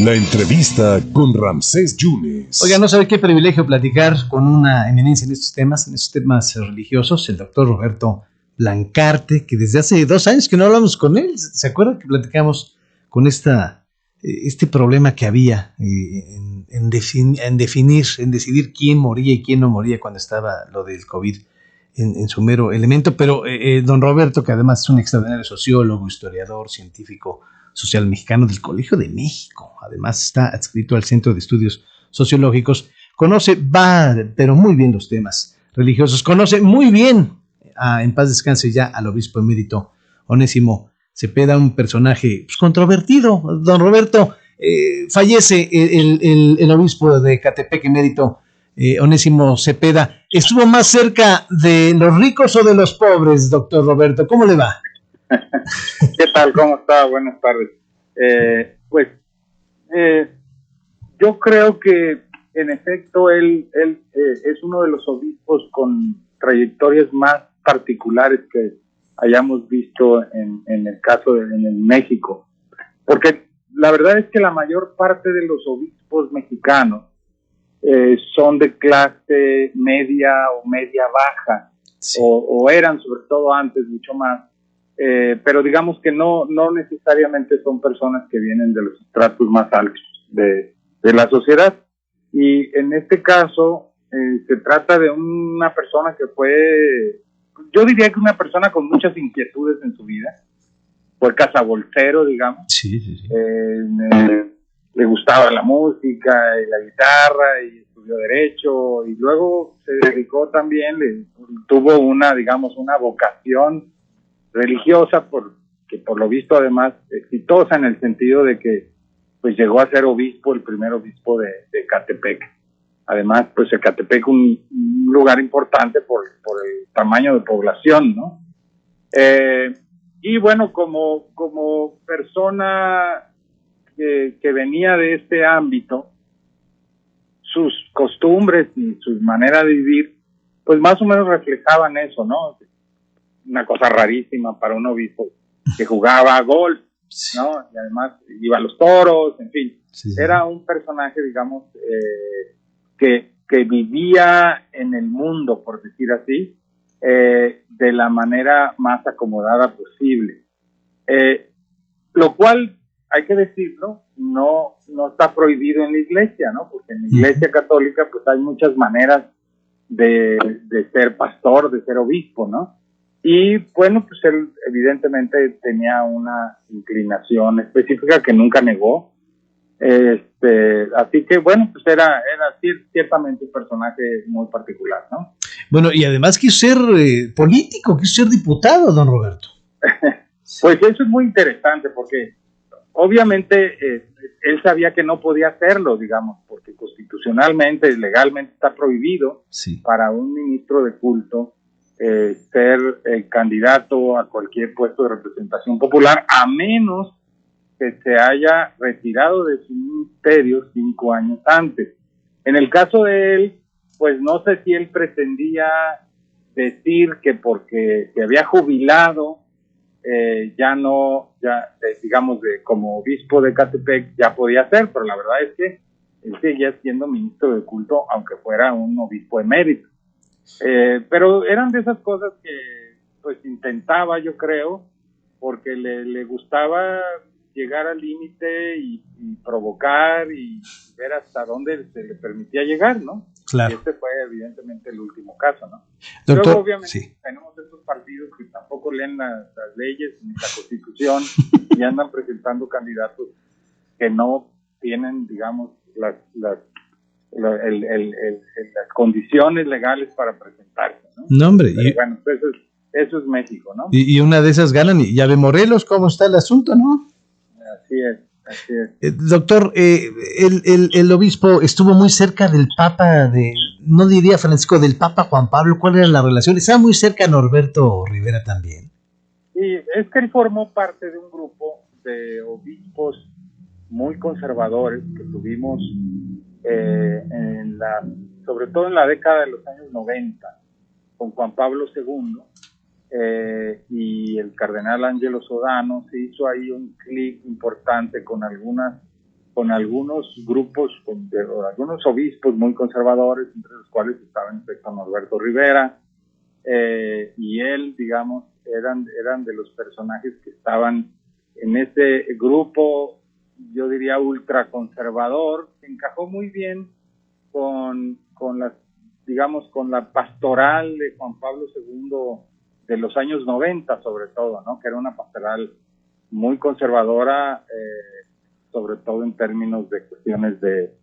La entrevista con Ramsés Yunes. Oiga, no sabe qué privilegio platicar con una eminencia en estos temas religiosos, el doctor Roberto Blancarte, que desde hace 2 años que no hablamos con él. ¿Se acuerda que platicamos con este problema que había en decidir quién moría y quién no moría cuando estaba lo del COVID en su mero elemento? Pero don Roberto, que además es un extraordinario sociólogo, historiador, científico social mexicano del Colegio de México, además está adscrito al Centro de Estudios Sociológicos, pero muy bien los temas religiosos, conoce muy bien, en paz descanse ya, al obispo emérito Onésimo Cepeda, un personaje controvertido. Don Roberto, fallece el obispo de Ecatepec emérito, Onésimo Cepeda. ¿Estuvo más cerca de los ricos o de los pobres, doctor Roberto? ¿Cómo le va? ¿Qué tal? ¿Cómo está? Buenas tardes. Yo creo que en efecto él es uno de los obispos con trayectorias más particulares que hayamos visto en el caso en México, porque la verdad es que la mayor parte de los obispos mexicanos son de clase media o media baja, sí. o eran, sobre todo antes, mucho más. Pero digamos que no necesariamente son personas que vienen de los estratos más altos de la sociedad. Y en este caso se trata de una persona que yo diría que una persona con muchas inquietudes en su vida. Fue cazabolsero, digamos. Sí. Le gustaba la música y la guitarra, y estudió Derecho, y luego se dedicó también, tuvo una vocación religiosa, que por lo visto además exitosa, en el sentido de que pues llegó a ser obispo, el primer obispo de Ecatepec. Además, pues Ecatepec un lugar importante por el tamaño de población, ¿no? Y bueno, como persona que venía de este ámbito, sus costumbres y su manera de vivir, pues más o menos reflejaban eso, ¿no? Una cosa rarísima para un obispo que jugaba golf, ¿no? Y además iba a los toros, en fin. Sí. Era un personaje, digamos, que vivía en el mundo, por decir así, de la manera más acomodada posible. Lo cual, hay que decirlo, no está prohibido en la iglesia, ¿no? Porque en la iglesia católica pues hay muchas maneras de ser pastor, de ser obispo, ¿no? Y bueno, pues él evidentemente tenía una inclinación específica que nunca negó. Así que bueno, pues era ciertamente un personaje muy particular, ¿no? Bueno, y además quiso ser político, quiso ser diputado, don Roberto. Pues eso es muy interesante, porque obviamente él sabía que no podía hacerlo, digamos, porque constitucionalmente, legalmente está prohibido, sí, para un ministro de culto ser candidato a cualquier puesto de representación popular, a menos que se haya retirado de su ministerio 5 años antes. En el caso de él, pues no sé si él pretendía decir que porque se había jubilado, digamos, como obispo de Ecatepec ya podía ser, pero la verdad es que él seguía siendo ministro de culto, aunque fuera un obispo emérito. Pero eran de esas cosas que pues intentaba, yo creo, porque le gustaba llegar al límite y provocar y ver hasta dónde se le permitía llegar, ¿no? Claro. Y este fue evidentemente el último caso, ¿no? Doctor, luego obviamente sí, tenemos estos partidos que tampoco leen las leyes ni la Constitución y andan presentando candidatos que no tienen, digamos, las condiciones legales para presentarse, ¿no? No, hombre. Pero bueno, pues eso es México, ¿no? Y una de esas ganan, y ya ve Morelos cómo está el asunto, ¿no? Así es. Doctor, el obispo estuvo muy cerca del Papa, no diría Francisco, del Papa Juan Pablo. ¿Cuál era la relación? Estaba muy cerca Norberto Rivera también. Y es que él formó parte de un grupo de obispos muy conservadores que tuvimos sobre todo en la década de los años 90, con Juan Pablo II y el cardenal Ángelo Sodano. Se hizo ahí un clic importante con algunas con algunos grupos, con algunos obispos muy conservadores, entre los cuales estaba en efecto Norberto Rivera, y él, digamos, eran de los personajes que estaban en ese grupo, yo diría ultraconservador, que encajó muy bien con las, digamos, con la pastoral de Juan Pablo II de los años 90, sobre todo, ¿no? Que era una pastoral muy conservadora, sobre todo en términos de cuestiones de